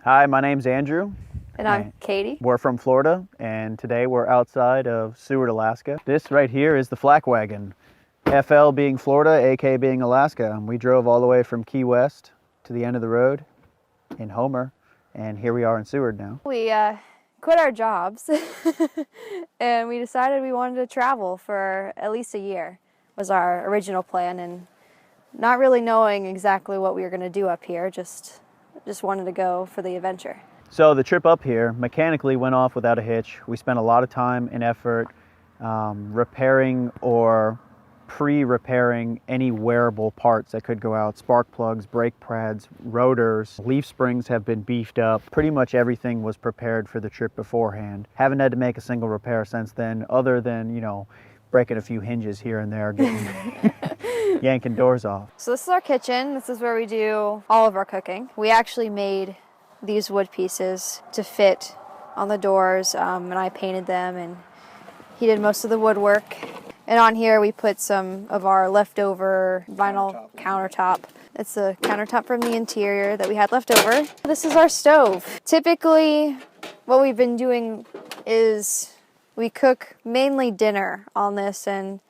Hi, my name's Andrew. And I'm Katie. We're from Florida, and today we're outside of Seward, Alaska. This right here is the Flak Wagon. FL being Florida, AK being Alaska. We drove all the way from Key West to the end of the road in Homer, and here we are in Seward now. We quit our jobs and we decided we wanted to travel for at least a year was our original plan, and not really knowing exactly what we were going to do up here, just wanted to go for the adventure. So the trip up here mechanically went off without a hitch. We spent a lot of time and effort repairing or pre-repairing any wearable parts that could go out. Spark plugs, brake pads, rotors, leaf springs have been beefed up. Pretty much everything was prepared for the trip beforehand. Haven't had to make a single repair since then, other than, breaking a few hinges here and there, getting yanking doors off. So this is our kitchen. This is where we do all of our cooking. We actually made these wood pieces to fit on the doors, and I painted them, and he did most of the woodwork. And on here we put some of our leftover vinyl countertop. It's a countertop from the interior that we had left over. This is our stove. Typically what we've been doing is we cook mainly dinner on this and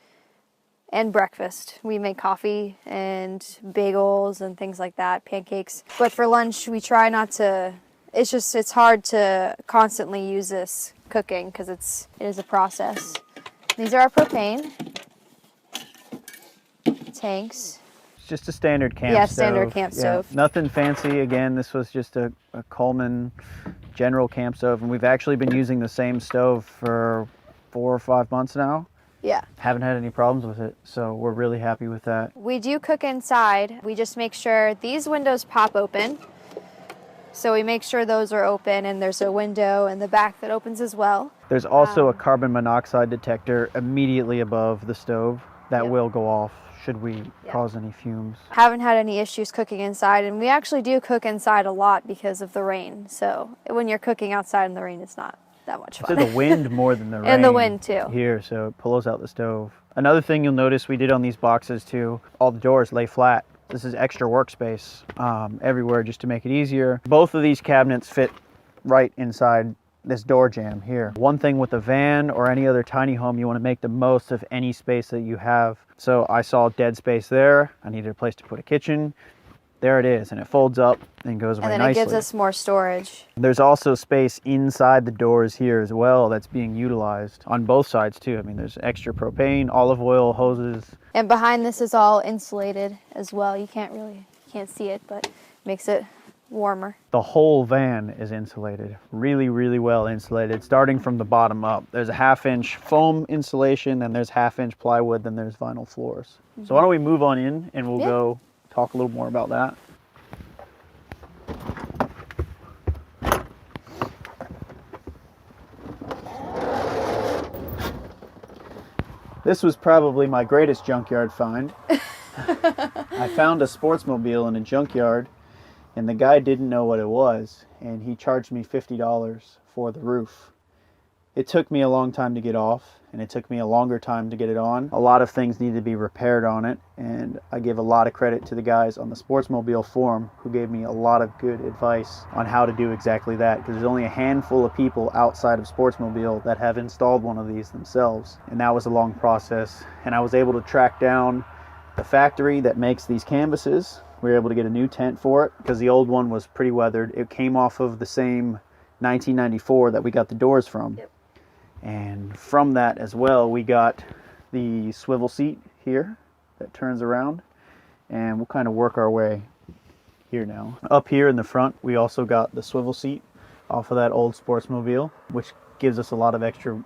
breakfast. We make coffee and bagels and things like that, pancakes. But for lunch, we try not to, it's hard to constantly use this cooking because it is a process. These are our propane tanks. It's just a standard camp stove. Yeah, standard camp stove. Nothing fancy. Again, this was just a Coleman general camp stove, and we've actually been using the same stove for 4 or 5 months now. Yeah. Haven't had any problems with it, so we're really happy with that. We do cook inside. We just make sure these windows pop open. So we make sure those are open, and there's a window in the back that opens as well. There's also a carbon monoxide detector immediately above the stove that will go off should we cause any fumes. Haven't had any issues cooking inside, and we actually do cook inside a lot because of the rain. So when you're cooking outside in the rain, it's not that much fun. So the wind more than the rain. And the wind too. Here, so it pulls out the stove. Another thing you'll notice we did on these boxes too, all the doors lay flat. This is extra workspace everywhere just to make it easier. Both of these cabinets fit right inside this door jamb here. One thing with a van or any other tiny home, you want to make the most of any space that you have. So I saw dead space there. I needed a place to put a kitchen. There it is, and it folds up and goes away nicely. And then it gives us more storage. There's also space inside the doors here as well that's being utilized on both sides too. I mean, there's extra propane, olive oil, hoses. And behind this is all insulated as well. You can't see it, but it makes it warmer. The whole van is insulated, really, really well insulated, starting from the bottom up. There's a 1/2-inch foam insulation, then there's 1/2-inch plywood, then there's vinyl floors. So why don't we move on in and we'll go talk a little more about that. This was probably my greatest junkyard find. I found a Sportsmobile in a junkyard, and the guy didn't know what it was, and he charged me $50 for the roof. It took me a long time to get off, and it took me a longer time to get it on. A lot of things needed to be repaired on it, and I give a lot of credit to the guys on the Sportsmobile forum who gave me a lot of good advice on how to do exactly that, because there's only a handful of people outside of Sportsmobile that have installed one of these themselves, and that was a long process. And I was able to track down the factory that makes these canvases. We were able to get a new tent for it because the old one was pretty weathered. It came off of the same 1994 that we got the doors from. Yep. And from that as well, we got the swivel seat here that turns around, and we'll kind of work our way here now. Up here in the front, we also got the swivel seat off of that old Sportsmobile, which gives us a lot of extra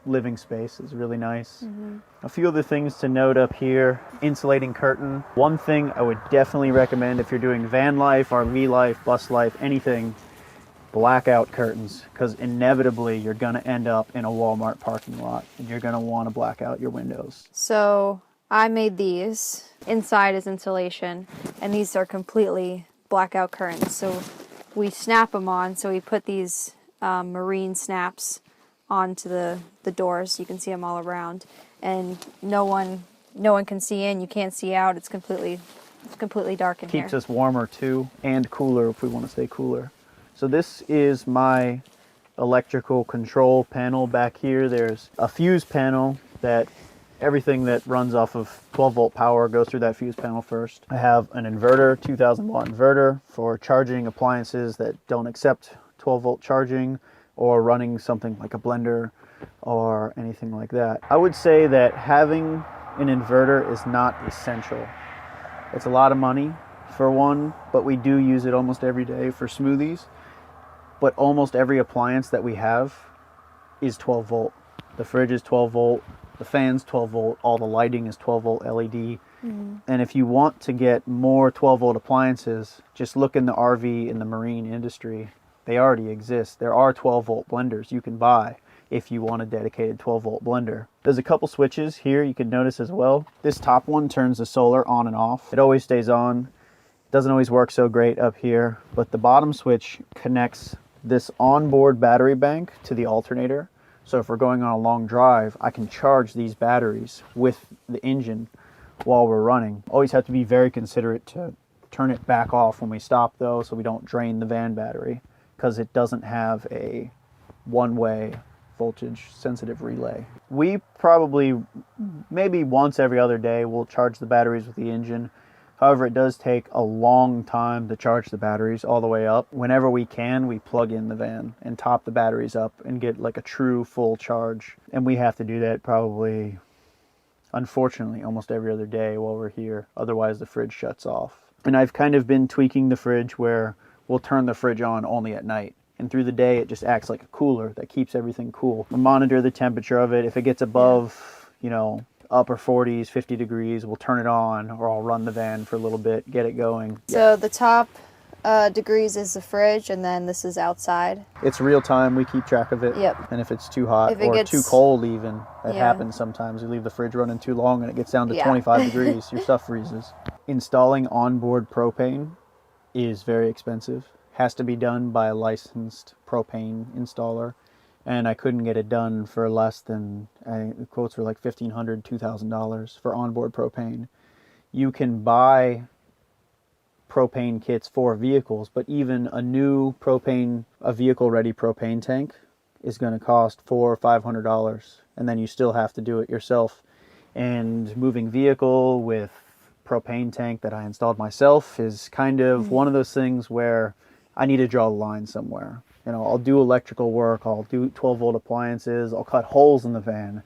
living space. It's really nice. A few other things to note up here: insulating curtain. One thing I would definitely recommend if you're doing van life, RV life, bus life, anything, blackout curtains, because inevitably you're going to end up in a Walmart parking lot and you're going to want to black out your windows. So I made these. Inside is insulation, and these are completely blackout curtains. So we snap them on. So we put these marine snaps onto the doors. You can see them all around, and no one can see in. You can't see out. It's completely dark in here. Keeps us warmer too, and cooler if we want to stay cooler. So this is my electrical control panel back here. There's a fuse panel that everything that runs off of 12 volt power goes through that fuse panel first. I have an inverter, 2000 watt inverter for charging appliances that don't accept 12 volt charging or running something like a blender or anything like that. I would say that having an inverter is not essential. It's a lot of money for one, but we do use it almost every day for smoothies. But almost every appliance that we have is 12 volt. The fridge is 12 volt, the fan's 12 volt, all the lighting is 12 volt LED. And if you want to get more 12 volt appliances, just look in the RV and the marine industry. They already exist. There are 12 volt blenders you can buy if you want a dedicated 12 volt blender. There's a couple switches here you can notice as well. This top one turns the solar on and off. It always stays on. It doesn't always work so great up here, but the bottom switch connects this onboard battery bank to the alternator. So if we're going on a long drive, I can charge these batteries with the engine while we're running. Always have to be very considerate to turn it back off when we stop though, so we don't drain the van battery, because it doesn't have a one-way voltage sensitive relay. We probably, maybe once every other day, will charge the batteries with the engine. However, it does take a long time to charge the batteries all the way up. Whenever we can, we plug in the van and top the batteries up and get like a true full charge. And we have to do that probably, unfortunately, almost every other day while we're here. Otherwise, the fridge shuts off. And I've kind of been tweaking the fridge where we'll turn the fridge on only at night. And through the day, it just acts like a cooler that keeps everything cool. We'll monitor the temperature of it. If it gets above, you know, upper 40s, 50 degrees, we'll turn it on, or I'll run the van for a little bit, get it going. So the top degrees is the fridge, and then this is outside. It's real time. We keep track of it. Yep. And if it's too hot If it or gets- too cold even, that Yeah. happens sometimes. We leave the fridge running too long and it gets down to Yeah. 25 degrees. Your stuff freezes. Installing onboard propane is very expensive. Has to be done by a licensed propane installer. And I couldn't get it done for less than, the quotes were like $1,500, $2,000 for onboard propane. You can buy propane kits for vehicles, but even a new propane, a vehicle-ready propane tank is going to cost $400 or $500, and then you still have to do it yourself. And moving vehicle with propane tank that I installed myself is kind of one of those things where I need to draw the line somewhere. You know, I'll do electrical work, I'll do 12 volt appliances, I'll cut holes in the van,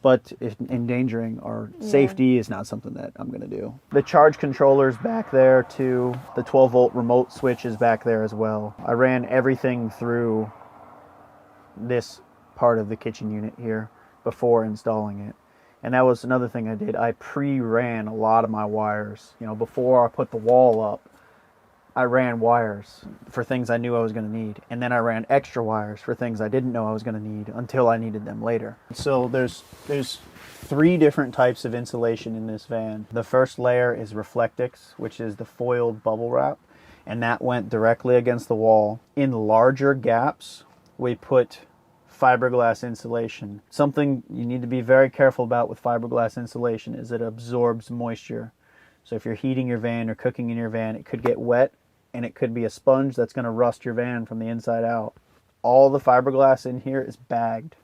but endangering our safety is not something that I'm going to do. The charge controller's back there too. The 12 volt remote switch is back there as well. I ran everything through this part of the kitchen unit here before installing it. And that was another thing I did. I pre-ran a lot of my wires. You know, before I put the wall up, I ran wires for things I knew I was going to need. And then I ran extra wires for things I didn't know I was going to need until I needed them later. So there's 3 different types of insulation in this van. The first layer is Reflectix, which is the foiled bubble wrap. And that went directly against the wall. In larger gaps, we put fiberglass insulation. Something you need to be very careful about with fiberglass insulation is it absorbs moisture. So if you're heating your van or cooking in your van, it could get wet and it could be a sponge that's going to rust your van from the inside out. All the fiberglass in here is bagged,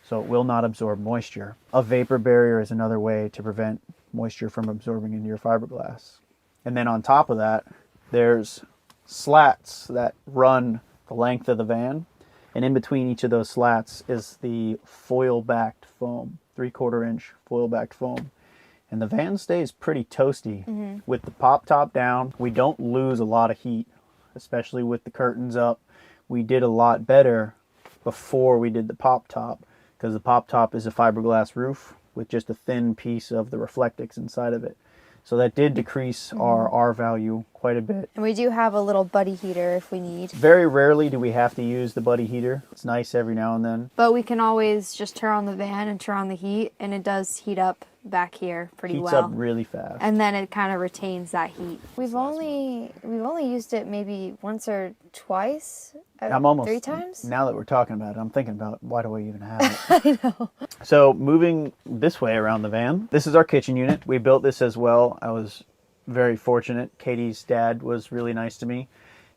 so it will not absorb moisture. A vapor barrier is another way to prevent moisture from absorbing into your fiberglass. And then on top of that, there's slats that run the length of the van. And in between each of those slats is the foil-backed foam, 3/4 inch foil-backed foam. And the van stays pretty toasty. With the pop top down. We don't lose a lot of heat, especially with the curtains up. We did a lot better before we did the pop top, because the pop top is a fiberglass roof with just a thin piece of the Reflectix inside of it. So that did decrease our R value quite a bit. And we do have a little buddy heater if we need. Very rarely do we have to use the buddy heater. It's nice every now and then. But we can always just turn on the van and turn on the heat, and it does heat up back here pretty Heats well. up really fast. And then it kind of retains that heat. We've only used it maybe once or twice. I'm almost 3 times. Now that we're talking about it, I'm thinking about why do I even have it? I know. So moving this way around the van, this is our kitchen unit. We built this as well. I was very fortunate. Katie's dad was really nice to me,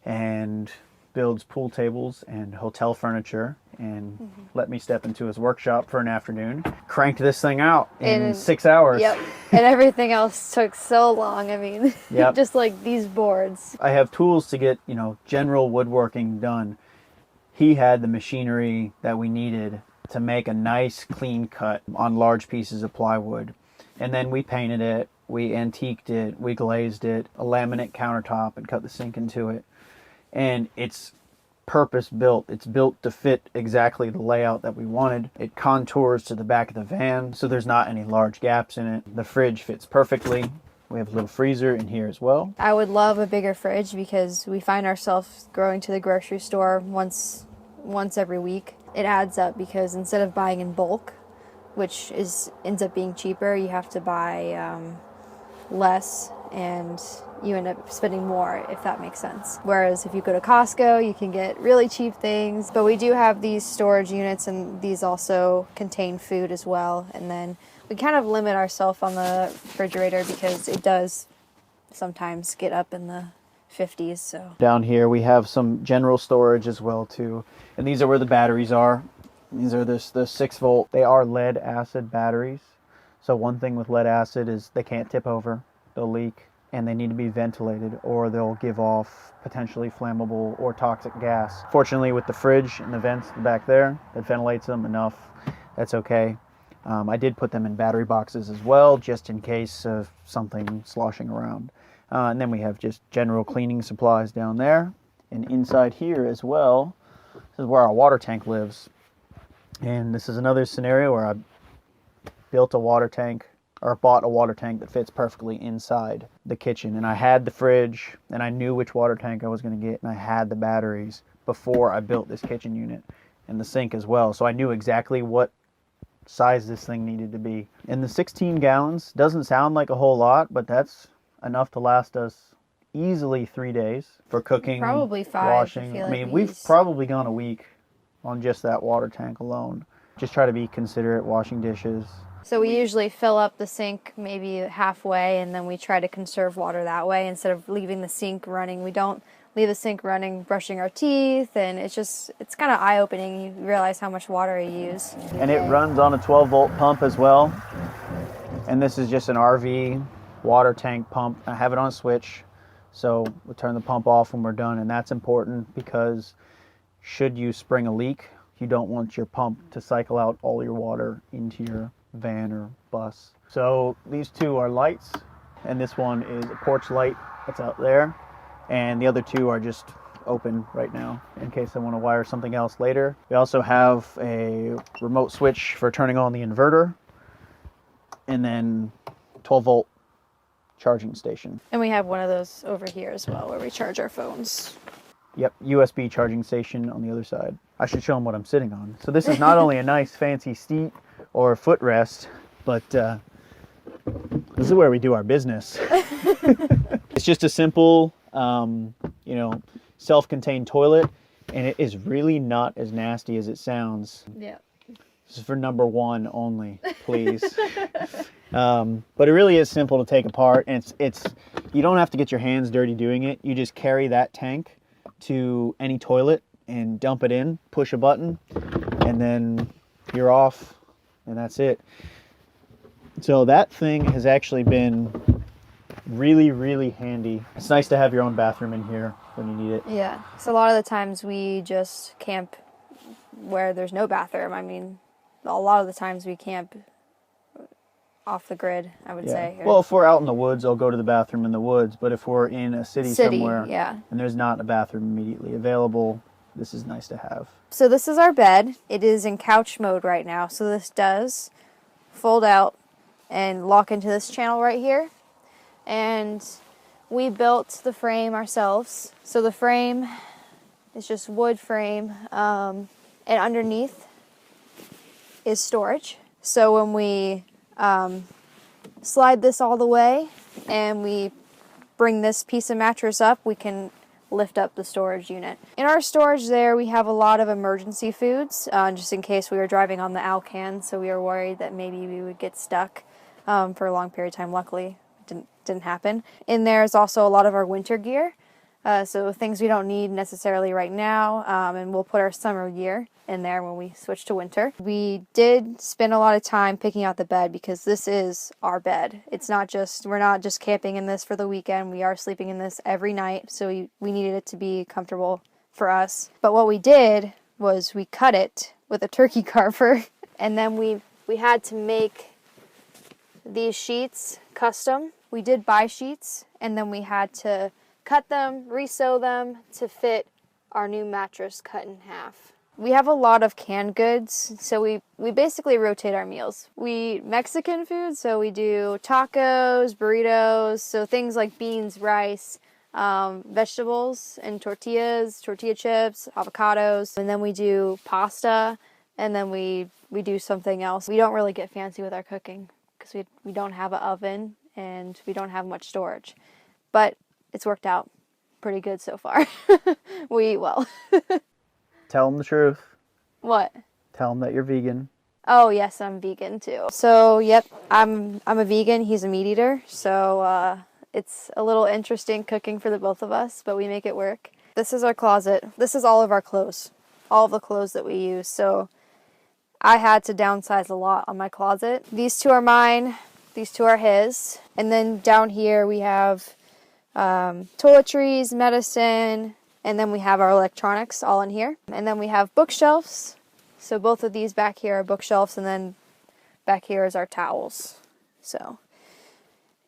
and builds pool tables and hotel furniture and let me step into his workshop for an afternoon. Cranked this thing out in 6 hours. Yep. And everything else took so long. I mean, Yep. just like these boards. I have tools to get, general woodworking done. He had the machinery that we needed to make a nice clean cut on large pieces of plywood. And then we painted it, we antiqued it, we glazed it, a laminate countertop, and cut the sink into it. And it's purpose built. It's built to fit exactly the layout that we wanted. It contours to the back of the van, so there's not any large gaps in it. The fridge fits perfectly. We have a little freezer in here as well. I would love a bigger fridge because we find ourselves going to the grocery store once every week. It adds up because instead of buying in bulk, which ends up being cheaper, you have to buy less and you end up spending more, if that makes sense. Whereas if you go to Costco, you can get really cheap things. But we do have these storage units, and these also contain food as well. And then we kind of limit ourselves on the refrigerator because it does sometimes get up in the 50s. So down here we have some general storage as well too. And these are where the batteries are. These are the 6-volt. They are lead acid batteries. So one thing with lead acid is they can't tip over. They'll leak. And they need to be ventilated or they'll give off potentially flammable or toxic gas. Fortunately, with the fridge and the vents back there, that ventilates them enough. That's okay. I did put them in battery boxes as well, just in case of something sloshing around. And then we have just general cleaning supplies down there. And inside here as well, this is where our water tank lives. And this is another scenario where I built a water tank, or bought a water tank that fits perfectly inside the kitchen. And I had the fridge, and I knew which water tank I was going to get, and I had the batteries before I built this kitchen unit, and the sink as well. So I knew exactly what size this thing needed to be. And the 16 gallons doesn't sound like a whole lot, but that's enough to last us easily 3 days for cooking, probably 5, washing. I mean, we've probably gone a week on just that water tank alone. Just try to be considerate washing dishes. So we usually fill up the sink maybe halfway, and then we try to conserve water that way instead of leaving the sink running. We don't leave the sink running brushing our teeth, and it's kind of eye-opening. You realize how much water you use. And it runs on a 12-volt pump as well. And this is just an RV water tank pump. I have it on a switch, so we'll turn the pump off when we're done, and that's important because should you spring a leak, you don't want your pump to cycle out all your water into your van or bus. So these two are lights, and this one is a porch light that's out there, and the other two are just open right now in case I want to wire something else later. We also have a remote switch for turning on the inverter, and then 12-volt charging station. And we have one of those over here as well where we charge our phones. Yep, USB charging station on the other side. I should show them what I'm sitting on. So this is not only a nice fancy seat or footrest, but this is where we do our business. It's just a simple, self-contained toilet, and it is really not as nasty as it sounds. Yeah. This is for number one only, please. But it really is simple to take apart, and it's you don't have to get your hands dirty doing it. You just carry that tank to any toilet and dump it in, push a button, and then you're off, and that's it. So that thing has actually been really, really handy. It's nice to have your own bathroom in here when you need it. Yeah. So a lot of the times we just camp where there's no bathroom. I mean, a lot of the times we camp off the grid, I would say. Well, if we're out in the woods, I'll go to the bathroom in the woods. But if we're in a city somewhere and there's not a bathroom immediately available, this is nice to have. So this is our bed. It is in couch mode right now. So this does fold out and lock into this channel right here. And we built the frame ourselves. So the frame is just wood frame. And underneath is storage. So when we slide this all the way and we bring this piece of mattress up, we can lift up the storage unit. In our storage there, we have a lot of emergency foods, just in case we were driving on the Alcan, so we were worried that maybe we would get stuck for a long period of time. Luckily, it didn't happen. In there is also a lot of our winter gear. So things we don't need necessarily right now, and we'll put our summer gear in there when we switch to winter. We did spend a lot of time picking out the bed because this is our bed. We're not just camping in this for the weekend. We are sleeping in this every night, so we needed it to be comfortable for us. But what we did was we cut it with a turkey carver, and then we had to make these sheets custom. We did buy sheets, and then we had to cut them, resew them to fit our new mattress cut in half. We have a lot of canned goods, so we basically rotate our meals. We eat Mexican food, so we do tacos, burritos, so things like beans, rice, vegetables and tortillas, tortilla chips, avocados, and then we do pasta, and then we do something else. We don't really get fancy with our cooking because we don't have an oven and we don't have much storage, but it's worked out pretty good so far. We eat well. Tell them the truth. What? Tell them that you're vegan. Oh yes, I'm vegan too. So yep, I'm a vegan. He's a meat eater. So it's a little interesting cooking for the both of us, but we make it work. This is our closet. This is all of our clothes, all of the clothes that we use. So I had to downsize a lot on my closet. These two are mine. These two are his. And then down here we have toiletries, medicine, and then we have our electronics all in here. And then we have bookshelves. So both of these back here are bookshelves, and then back here is our towels. So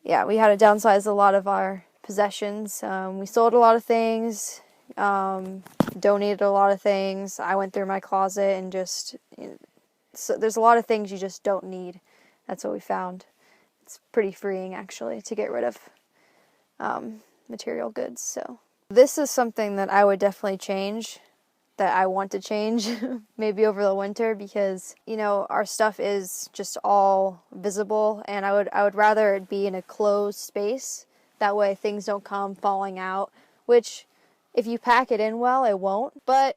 yeah, we had to downsize a lot of our possessions. We sold a lot of things, donated a lot of things. I went through my closet and so there's a lot of things you just don't need. That's what we found. It's pretty freeing actually to get rid of material goods. So this is something that I would definitely change, that I want to change maybe over the winter, because our stuff is just all visible, and I would rather it be in a closed space. That way things don't come falling out, which if you pack it in well, it won't. But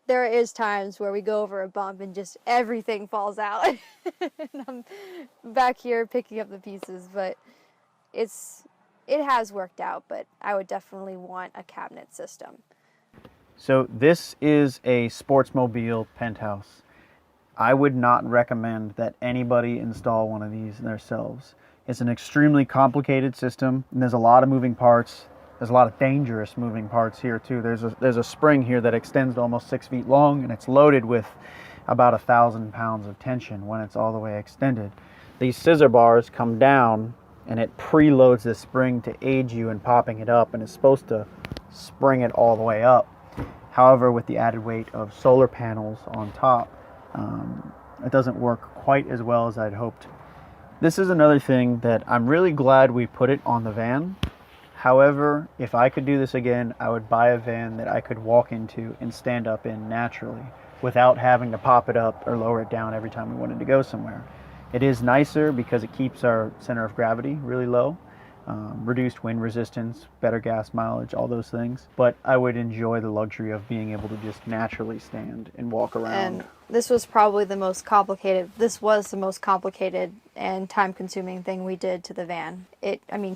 there is times where we go over a bump and just everything falls out. And I'm back here picking up the pieces, but it has worked out, but I would definitely want a cabinet system. So this is a Sportsmobile penthouse. I would not recommend that anybody install one of these themselves. It's an extremely complicated system, and there's a lot of moving parts. There's a lot of dangerous moving parts here too. There's a spring here that extends to almost 6 feet long, and it's loaded with about 1,000 pounds of tension when it's all the way extended. These scissor bars come down, and it preloads the spring to aid you in popping it up, and it's supposed to spring it all the way up. However, with the added weight of solar panels on top, it doesn't work quite as well as I'd hoped. This is another thing that I'm really glad we put it on the van. However, if I could do this again, I would buy a van that I could walk into and stand up in naturally without having to pop it up or lower it down every time we wanted to go somewhere. It is nicer because it keeps our center of gravity really low, reduced wind resistance, better gas mileage, all those things. But I would enjoy the luxury of being able to just naturally stand and walk around. And this was probably the most complicated and time-consuming thing we did to the van.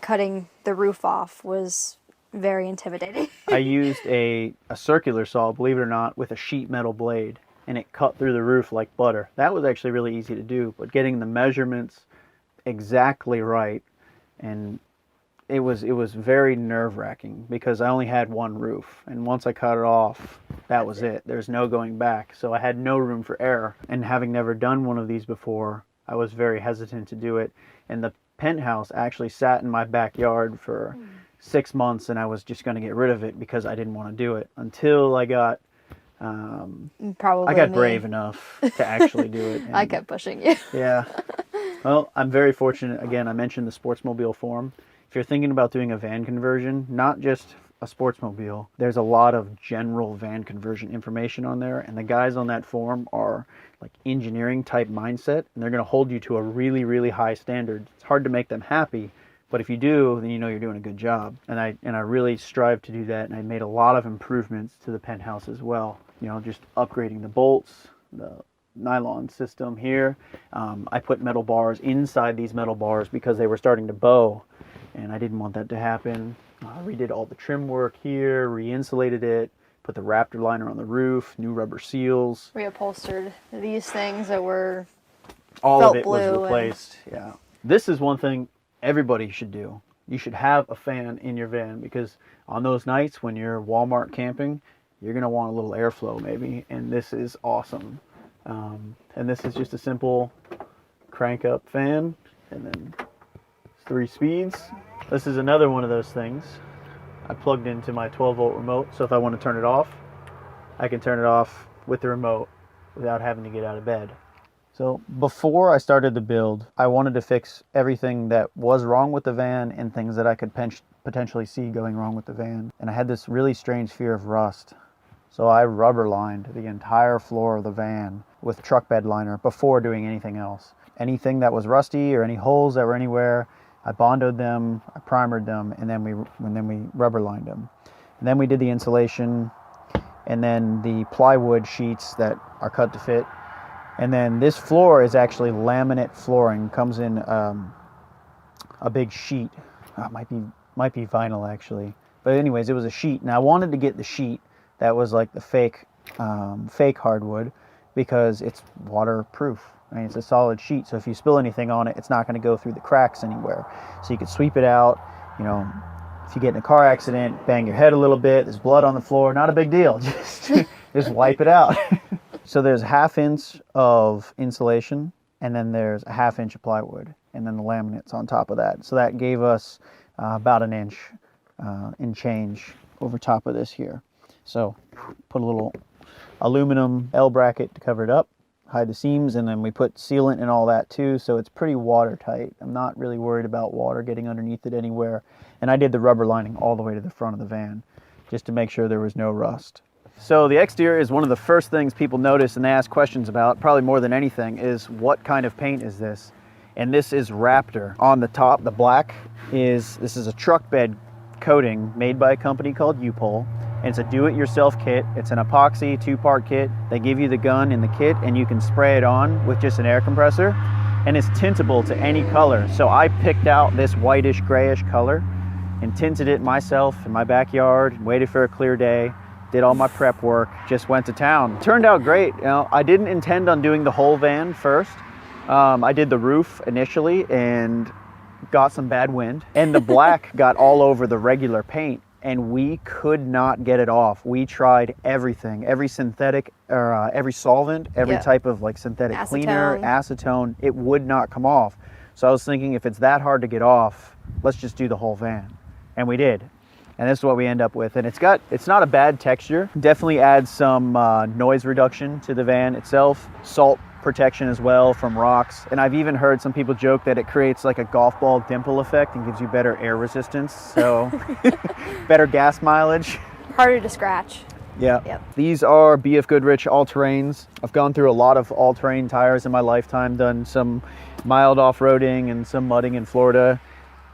Cutting the roof off was very intimidating. I used a circular saw, believe it or not, with a sheet metal blade, and it cut through the roof like butter. That was actually really easy to do, but getting the measurements exactly right, and it was very nerve-wracking because I only had one roof, and once I cut it off, that was it. There's no going back, so I had no room for error. And having never done one of these before, I was very hesitant to do it. And the penthouse actually sat in my backyard for 6 months, and I was just going to get rid of it because I didn't want to do it until I got brave enough to actually do it. And I kept pushing you. Yeah. Well, I'm very fortunate. Again, I mentioned the Sportsmobile forum. If you're thinking about doing a van conversion, not just a Sportsmobile, there's a lot of general van conversion information on there, and the guys on that forum are like engineering type mindset, and they're going to hold you to a really, really high standard. It's hard to make them happy, but if you do, then you know you're doing a good job. And I really strive to do that, and I made a lot of improvements to the penthouse as well. Just upgrading the bolts, the nylon system here. I put metal bars inside these metal bars because they were starting to bow, and I didn't want that to happen. Redid all the trim work here, re-insulated it, put the Raptor liner on the roof, new rubber seals. Reupholstered these things that were All felt of it was blue and- replaced. Yeah. This is one thing everybody should do. You should have a fan in your van, because on those nights when you're Walmart camping, you're going to want a little airflow maybe, and this is awesome. And this is just a simple crank up fan, and then 3 speeds. This is another one of those things. I plugged into my 12-volt remote, so if I want to turn it off, I can turn it off with the remote without having to get out of bed. So before I started the build, I wanted to fix everything that was wrong with the van and things that I could potentially see going wrong with the van. And I had this really strange fear of rust. So I rubber lined the entire floor of the van with truck bed liner before doing anything else. Anything that was rusty or any holes that were anywhere, I bondoed them, I primered them, and then we rubber lined them. And then we did the insulation, and then the plywood sheets that are cut to fit. And then this floor is actually laminate flooring. Comes in a big sheet. It might be vinyl actually. But anyways, it was a sheet, and I wanted to get the sheet that was like the fake hardwood, because it's waterproof. I mean, it's a solid sheet, so if you spill anything on it, it's not going to go through the cracks anywhere. So you could sweep it out. You know, if you get in a car accident, bang your head a little bit, there's blood on the floor, not a big deal. Just wipe it out. So there's 1/2 inch of insulation, and then there's a 1/2 inch of plywood, and then the laminates on top of that. So that gave us about 1 inch and change over top of this here. So put a little aluminum L bracket to cover it up, hide the seams, and then we put sealant and all that too, so it's pretty watertight. I'm not really worried about water getting underneath it anywhere. And I did the rubber lining all the way to the front of the van, just to make sure there was no rust. So the exterior is one of the first things people notice and they ask questions about, probably more than anything, is what kind of paint is this? And this is Raptor. On the top, the black this is a truck bed coating made by a company called U-Pole. And it's a do-it-yourself kit. It's an epoxy 2-part kit. They give you the gun in the kit, and you can spray it on with just an air compressor. And it's tintable to any color. So I picked out this whitish grayish color and tinted it myself in my backyard, waited for a clear day, did all my prep work, just went to town. Turned out great. You know, I didn't intend on doing the whole van first. I did the roof initially and got some bad wind. And the black got all over the regular paint, and we could not get it off. We tried everything, every synthetic, or every solvent, every type of like synthetic cleaner, acetone. It would not come off. So I was thinking, if it's that hard to get off, let's just do the whole van. And we did. And this is what we end up with. And it's not a bad texture. Definitely adds some noise reduction to the van itself. Salt protection as well from rocks. And I've even heard some people joke that it creates like a golf ball dimple effect and gives you better air resistance. So better gas mileage. Harder to scratch. Yeah. Yep. These are BF Goodrich all-terrains. I've gone through a lot of all-terrain tires in my lifetime, done some mild off-roading and some mudding in Florida.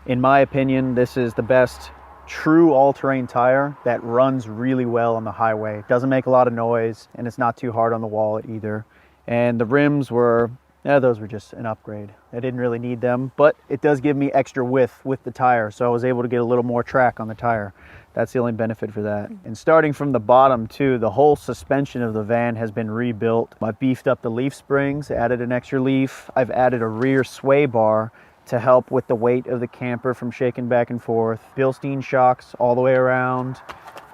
In my opinion, this is the best true all-terrain tire that runs really well on the highway. It doesn't make a lot of noise, and it's not too hard on the wallet either. And the rims were, those were just an upgrade. I didn't really need them, but it does give me extra width with the tire, so I was able to get a little more track on the tire. That's the only benefit for that. And starting from the bottom too, the whole suspension of the van has been rebuilt. I beefed up the leaf springs, added an extra leaf. I've added a rear sway bar to help with the weight of the camper from shaking back and forth. Bilstein shocks all the way around,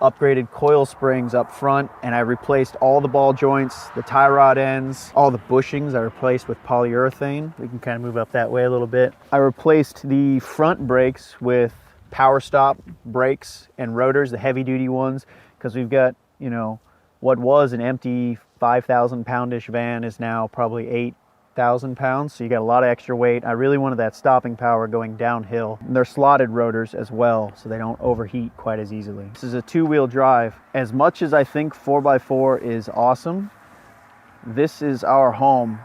upgraded coil springs up front, and I replaced all the ball joints, the tie rod ends, all the bushings I replaced with polyurethane. We can kind of move up that way a little bit. I replaced the front brakes with power stop brakes and rotors, the heavy duty ones, because we've got, you know, what was an empty 5,000 poundish van is now probably 8,000 pounds, so you got a lot of extra weight. I really wanted that stopping power going downhill. And they're slotted rotors as well, so they don't overheat quite as easily. This is a 2-wheel drive. As much as I think 4x4 is awesome, this is our home.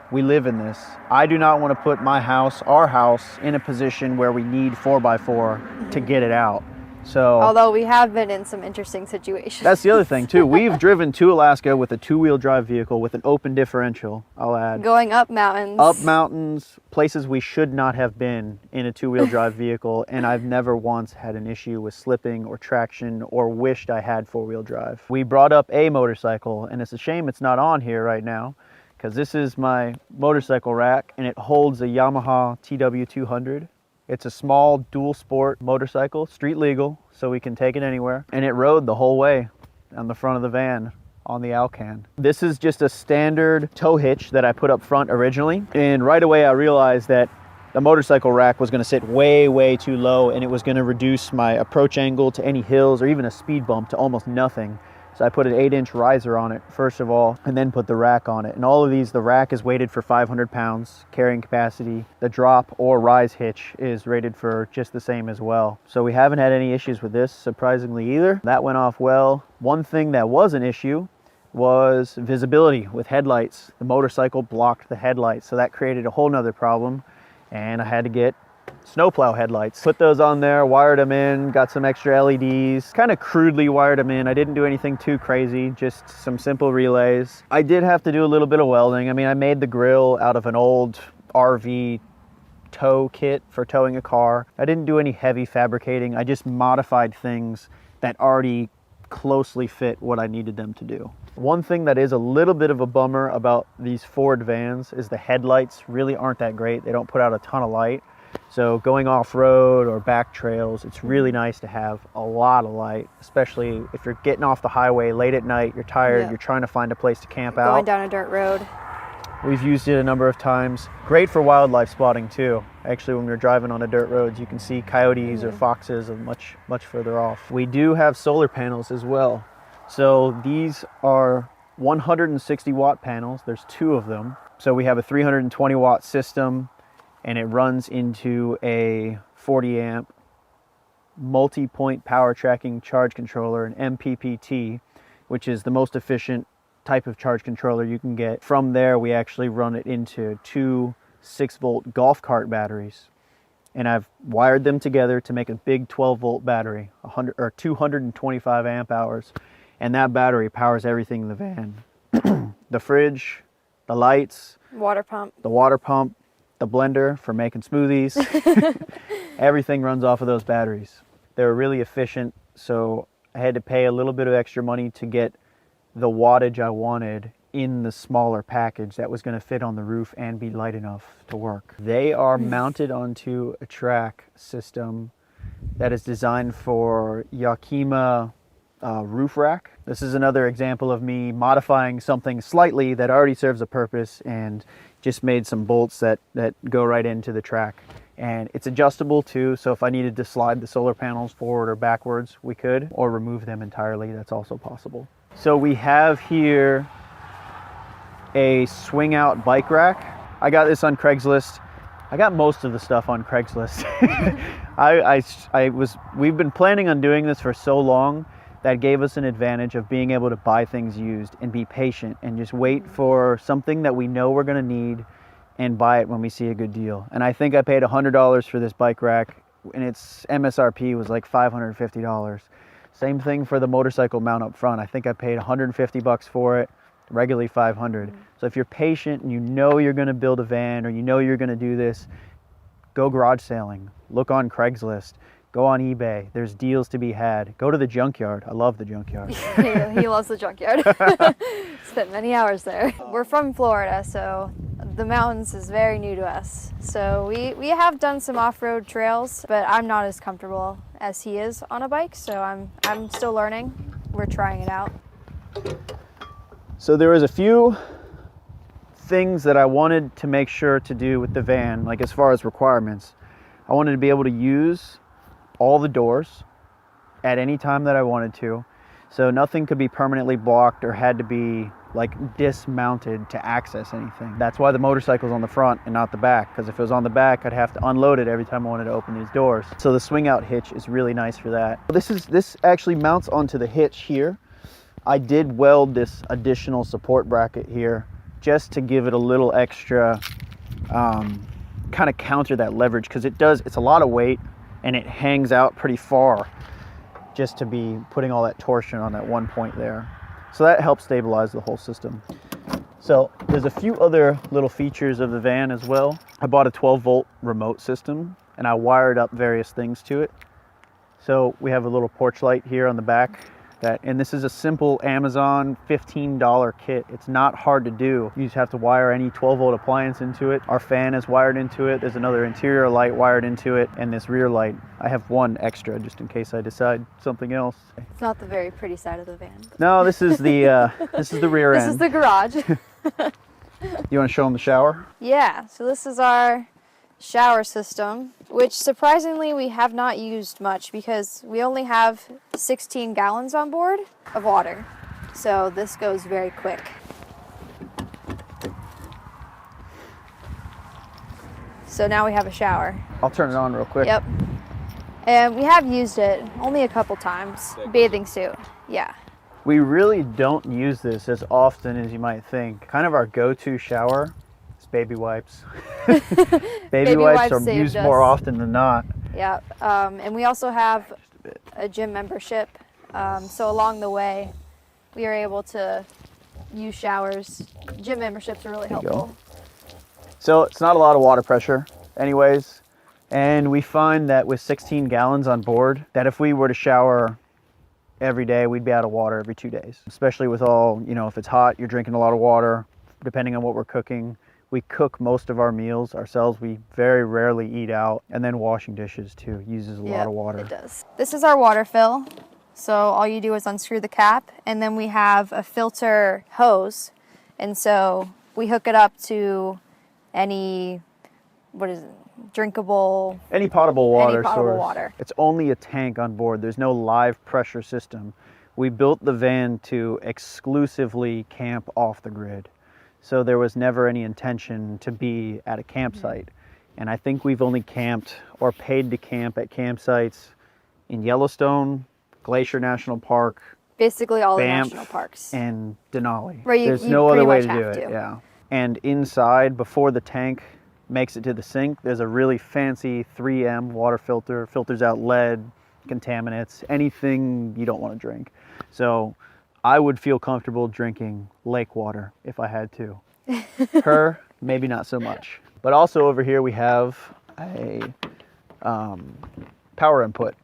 We live in this. I do not want to put my house, our house, in a position where we need 4x4 to get it out. So Although we have been in some interesting situations. that's the other thing too. We've driven to Alaska with a 2-wheel drive vehicle with an open differential, I'll add. Going up mountains. Up mountains, places we should not have been in a 2-wheel drive vehicle, and I've never once had an issue with slipping or traction or wished I had 4-wheel drive. We brought up a motorcycle, and it's a shame it's not on here right now, because this is my motorcycle rack, and it holds a Yamaha TW200. It's a small dual sport motorcycle, street legal, so we can take it anywhere. And it rode the whole way on the front of the van on the Alcan. This is just a standard tow hitch that I put up front originally. And right away I realized that the motorcycle rack was gonna sit way, way too low, and it was gonna reduce my approach angle to any hills or even a speed bump to almost nothing. So I put an 8-inch riser on it, first of all, and then put the rack on it. And all of these, the rack is weighted for 500 pounds carrying capacity. The drop or rise hitch is rated for just the same as well. So we haven't had any issues with this, surprisingly, either. That went off well. One thing that was an issue was visibility with headlights. The motorcycle blocked the headlights, so that created a whole nother problem. And I had to get snowplow headlights. Put those on there, wired them in, got some extra LEDs, kind of crudely wired them in. I didn't do anything too crazy, just some simple relays. I did have to do a little bit of welding. I mean, I made the grill out of an old RV tow kit for towing a car. I didn't do any heavy fabricating. I just modified things that already closely fit what I needed them to do. One thing that is a little bit of a bummer about these Ford vans is the headlights really aren't that great. They don't put out a ton of light. So going off-road or back trails, it's really nice to have a lot of light, especially if you're getting off the highway late at night, you're tired, Yeah. you're trying to find a place to camp Going out. down a dirt road. We've used it a number of times. Great for wildlife spotting too. Actually, when we're driving on the dirt roads, you can see coyotes or foxes much further off. We do have solar panels as well. So these are 160 watt panels. There's 2 of them. So we have a 320 watt system, and it runs into a 40 amp multi-point power tracking charge controller, an MPPT, which is the most efficient type of charge controller you can get. From there, we actually run it into 2 6-volt golf cart batteries. And I've wired them together to make a big 12-volt battery, 225 amp hours. And that battery powers everything in the van. The fridge, the lights, Water pump. the water pump, the blender for making smoothies. Everything runs off of those batteries. They're really efficient, so I had to pay a little bit of extra money to get the wattage I wanted in the smaller package that was going to fit on the roof and be light enough to work. They are mounted onto a track system that is designed for Yakima roof rack. This is another example of me modifying something slightly that already serves a purpose and just made some bolts that go right into the track. And it's adjustable too, so if I needed to slide the solar panels forward or backwards, we could, or remove them entirely, that's also possible. So we have here a swing out bike rack. I got this on Craigslist. I got most of the stuff on Craigslist. We've been planning on doing this for so long that gave us an advantage of being able to buy things used and be patient and just wait for something that we know we're going to need and buy it when we see a good deal. And I think I paid $100 for this bike rack, and its MSRP was like $550. Same thing for the motorcycle mount up front. I think I paid $150 for it, regularly $500. So if you're patient and you know you're going to build a van or you know you're going to do this, go garage sailing, look on Craigslist, go on eBay. There's deals to be had. Go to the junkyard. I love the junkyard. He loves the junkyard. Spent many hours there. We're from Florida, so the mountains is very new to us. So we have done some off-road trails, but I'm not as comfortable as he is on a bike, so I'm still learning. We're trying it out. So there was a few things that I wanted to make sure to do with the van, like as far as requirements. I wanted to be able to use all the doors at any time that I wanted to. So nothing could be permanently blocked or had to be like dismounted to access anything. That's why the motorcycle's on the front and not the back, because if it was on the back, I'd have to unload it every time I wanted to open these doors. So the swing out hitch is really nice for that. This actually mounts onto the hitch here. I did weld this additional support bracket here just to give it a little extra kind of counter that leverage, because it's a lot of weight and it hangs out pretty far. just to be putting all that torsion on that one point there. So that helps stabilize the whole system. So there's a few other little features of the van as well. I bought a 12-volt remote system and I wired up various things to it. So we have a little porch light here on the back, and this is a simple Amazon $15 kit. It's not hard to do. You just have to wire any 12-volt appliance into it. Our fan is wired into it. There's another interior light wired into it, and this rear light. I have one extra just in case I decide something else. It's not the very pretty side of the van. No, this is the this is the rear end. This is the garage. You want to show them the shower? Yeah, so this is our shower system, which surprisingly we have not used much because we only have 16 gallons on board of water. So this goes very quick. So now we have a shower. I'll turn it on real quick. Yep. And we have used it only a couple times. Bathing suit. Yeah. We really don't use this as often as you might think. Kind of our go-to shower is baby wipes. Baby wipes are used more often than not. Yeah. And we also have a gym membership. So along the way, we are able to use showers. Gym memberships are really helpful. So it's not a lot of water pressure anyways. And we find that with 16 gallons on board, that if we were to shower every day, we'd be out of water every 2 days. Especially with all, if it's hot, you're drinking a lot of water, depending on what we're cooking. We cook most of our meals ourselves. We very rarely eat out. And then washing dishes too uses a lot of water. It does. This is our water fill. So all you do is unscrew the cap, and then we have a filter hose. And so we hook it up to any, drinkable, any potable water potable source. It's only a tank on board. There's no live pressure system. We built the van to exclusively camp off the grid. So there was never any intention to be at a campsite. And I think we've only camped or paid to camp at campsites in Yellowstone, Glacier National Park, basically all Banff, the national parks, and Denali. There's no other way to do it. Yeah. And inside, before the tank makes it to the sink, there's a really fancy 3M water filter, filters out lead, contaminants, anything you don't want to drink. So I would feel comfortable drinking lake water if I had to. Her, maybe not so much. But also over here we have a power input.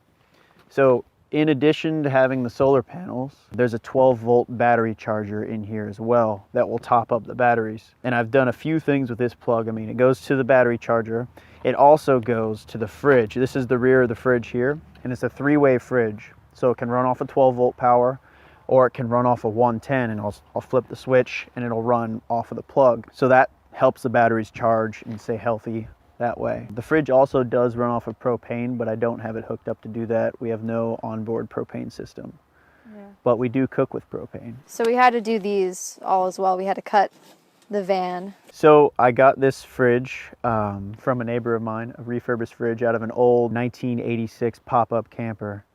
So in addition to having the solar panels, there's a 12-volt battery charger in here as well that will top up the batteries. And I've done a few things with this plug. I mean, it goes to the battery charger. It also goes to the fridge. This is the rear of the fridge here, and it's a 3-way fridge. So it can run off a 12-volt power, or it can run off a 110, and I'll flip the switch and it'll run off of the plug. So that helps the batteries charge and stay healthy that way. The fridge also does run off of propane, but I don't have it hooked up to do that. We have no onboard propane system. Yeah. But we do cook with propane. So we had to do these all as well. We had to cut the van. So I got this fridge from a neighbor of mine, a refurbished fridge out of an old 1986 pop-up camper.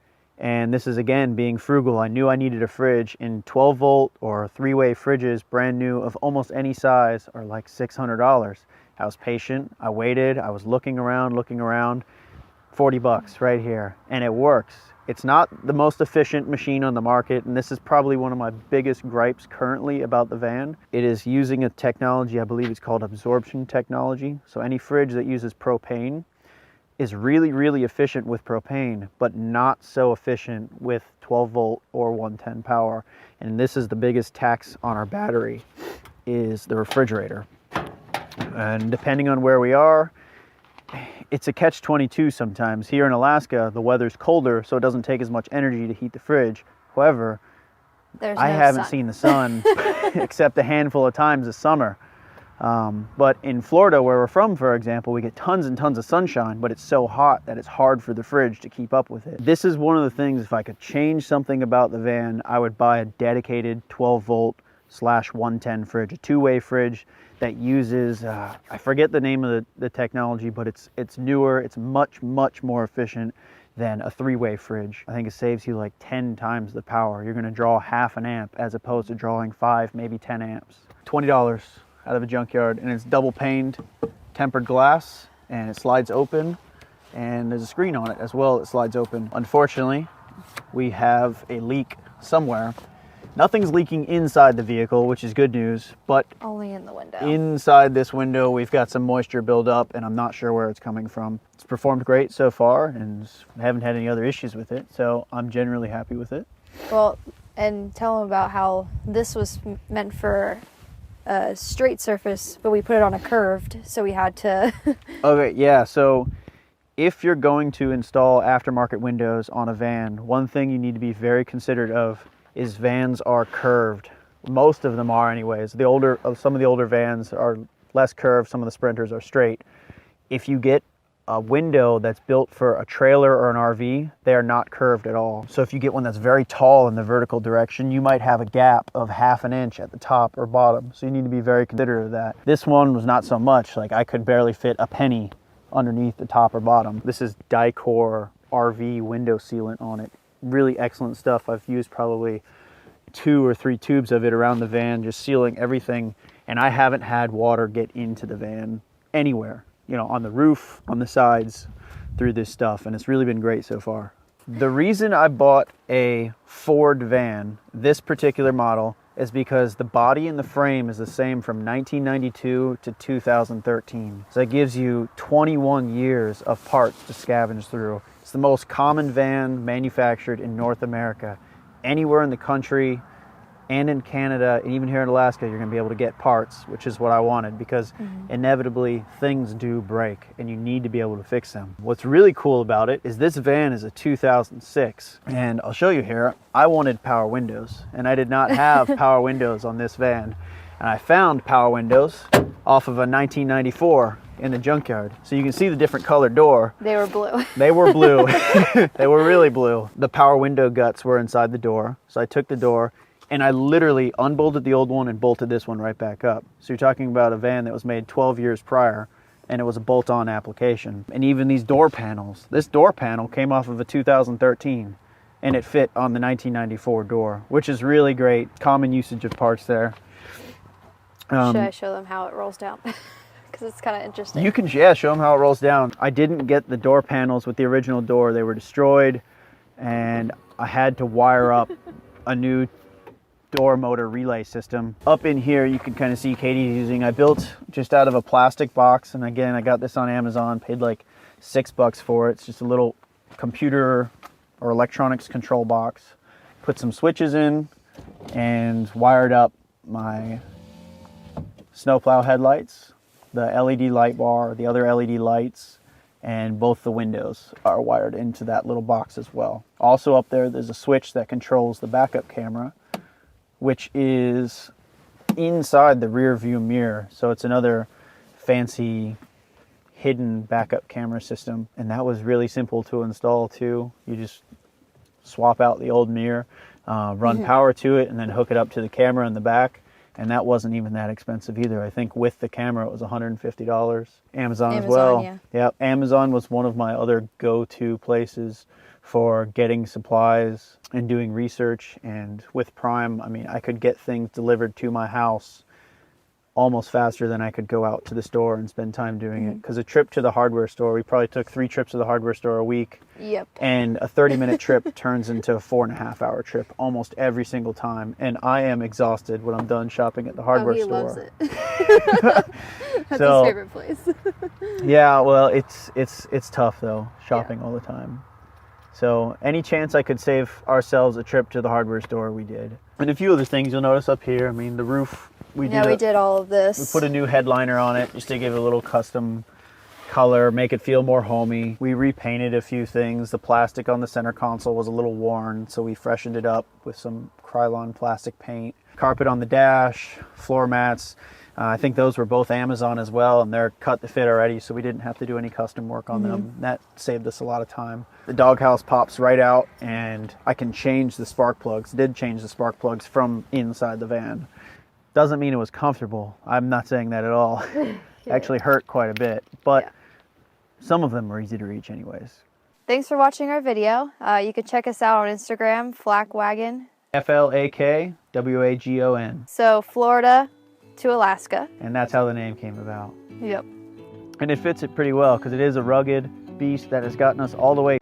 And this is, again, being frugal. I knew I needed a fridge, and 12-volt or 3-way fridges, brand new, of almost any size, are like $600. I was patient. I waited. I was looking around, $40 right here. And it works. It's not the most efficient machine on the market, and this is probably one of my biggest gripes currently about the van. It is using a technology, I believe it's called absorption technology. So any fridge that uses propane is really, really efficient with propane, but not so efficient with 12-volt or 110 power. And this is the biggest tax on our battery, is the refrigerator. And depending on where we are, it's a catch-22 sometimes. Here in Alaska, the weather's colder, so it doesn't take as much energy to heat the fridge. However, I haven't seen the sun except a handful of times this summer. But in Florida, where we're from, for example, we get tons and tons of sunshine, but it's so hot that it's hard for the fridge to keep up with it. This is one of the things, if I could change something about the van, I would buy a dedicated 12-volt/110 fridge, a 2-way fridge that uses, I forget the name of the technology, but it's newer, it's much, much more efficient than a 3-way fridge. I think it saves you like 10 times the power. You're gonna draw half an amp as opposed to drawing 5, maybe 10 amps. $20 out of a junkyard, and it's double paned tempered glass, and it slides open, and there's a screen on it as well that slides open. Unfortunately, we have a leak somewhere. Nothing's leaking inside the vehicle, which is good news, but Only in the window. inside this window, we've got some moisture buildup, and I'm not sure where it's coming from. It's performed great so far, and haven't had any other issues with it, so I'm generally happy with it. Well, and tell them about how this was meant for a straight surface, but we put it on a curved, so we had to... Okay, yeah, so if you're going to install aftermarket windows on a van, one thing you need to be very considerate of is vans are curved. Most of them are anyways. Some of the older vans are less curved, some of the Sprinters are straight. If you get a window that's built for a trailer or an RV, they are not curved at all. So if you get one that's very tall in the vertical direction, you might have a gap of 1/2 inch at the top or bottom. So you need to be very considerate of that. This one was not so much. Like, I could barely fit a penny underneath the top or bottom. This is Dicor RV window sealant on it. Really excellent stuff. I've used probably 2 or 3 tubes of it around the van, just sealing everything, and I haven't had water get into the van anywhere, you know, on the roof, on the sides, through this stuff, and it's really been great so far. The reason I bought a Ford van, this particular model, is because the body and the frame is the same from 1992 to 2013. So that gives you 21 years of parts to scavenge through. It's the most common van manufactured in North America. Anywhere in the country and in Canada, and even here in Alaska, you're going to be able to get parts, which is what I wanted, because inevitably things do break and you need to be able to fix them. What's really cool about it is this van is a 2006, and I'll show you here. I wanted power windows, and I did not have power windows on this van, and I found power windows off of a 1994 in the junkyard. So you can see the different colored door. They were blue. They were blue. They were really blue. The power window guts were inside the door. So I took the door and I literally unbolted the old one and bolted this one right back up. So you're talking about a van that was made 12 years prior, and it was a bolt-on application. And even these door panels, this door panel came off of a 2013 and it fit on the 1994 door, which is really great. Common usage of parts there. Should I show them how it rolls down? Because it's kind of interesting. You can, yeah, show them how it rolls down. I didn't get the door panels with the original door. They were destroyed, and I had to wire up a new door motor relay system. Up in here, you can kind of see Katie's using. I built just out of a plastic box, and again, I got this on Amazon, paid like $6 for it. It's just a little computer or electronics control box. Put some switches in and wired up my snowplow headlights, the LED light bar, the other LED lights, and both the windows are wired into that little box as well. Also up there, there's a switch that controls the backup camera, which is inside the rear view mirror. So it's another fancy hidden backup camera system. And that was really simple to install too. You just swap out the old mirror, run power to it, and then hook it up to the camera in the back. And that wasn't even that expensive either. I think with the camera it was $150. Amazon as well. Yeah. Yep. Amazon was one of my other go-to places for getting supplies and doing research. And with Prime, I mean, I could get things delivered to my house almost faster than I could go out to the store and spend time doing it. Because a trip to the hardware store, we probably took 3 trips to the hardware store a week. Yep. And a 30-minute trip turns into a 4.5-hour trip almost every single time. And I am exhausted when I'm done shopping at the hardware he store. loves it. That's So- his favorite place. Yeah, well, it's tough though, shopping all the time. So any chance I could save ourselves a trip to the hardware store, we did. And a few other things you'll notice up here. I mean, the roof, we did all of this. we put a new headliner on it just to give it a little custom color, make it feel more homey. We repainted a few things. The plastic on the center console was a little worn, so we freshened it up with some Krylon plastic paint. Carpet on the dash, floor mats. I think those were both Amazon as well, and they're cut to fit already, so we didn't have to do any custom work on them. That saved us a lot of time. The doghouse pops right out, and I can change the spark plugs. Did change the spark plugs from inside the van. Doesn't mean it was comfortable. I'm not saying that at all. It actually hurt quite a bit, but some of them were easy to reach anyways. Thanks for watching our video. You can check us out on Instagram, Flakwagon. FLAKWAGON. So Florida to Alaska. And that's how the name came about. Yep. And it fits it pretty well because it is a rugged beast that has gotten us all the way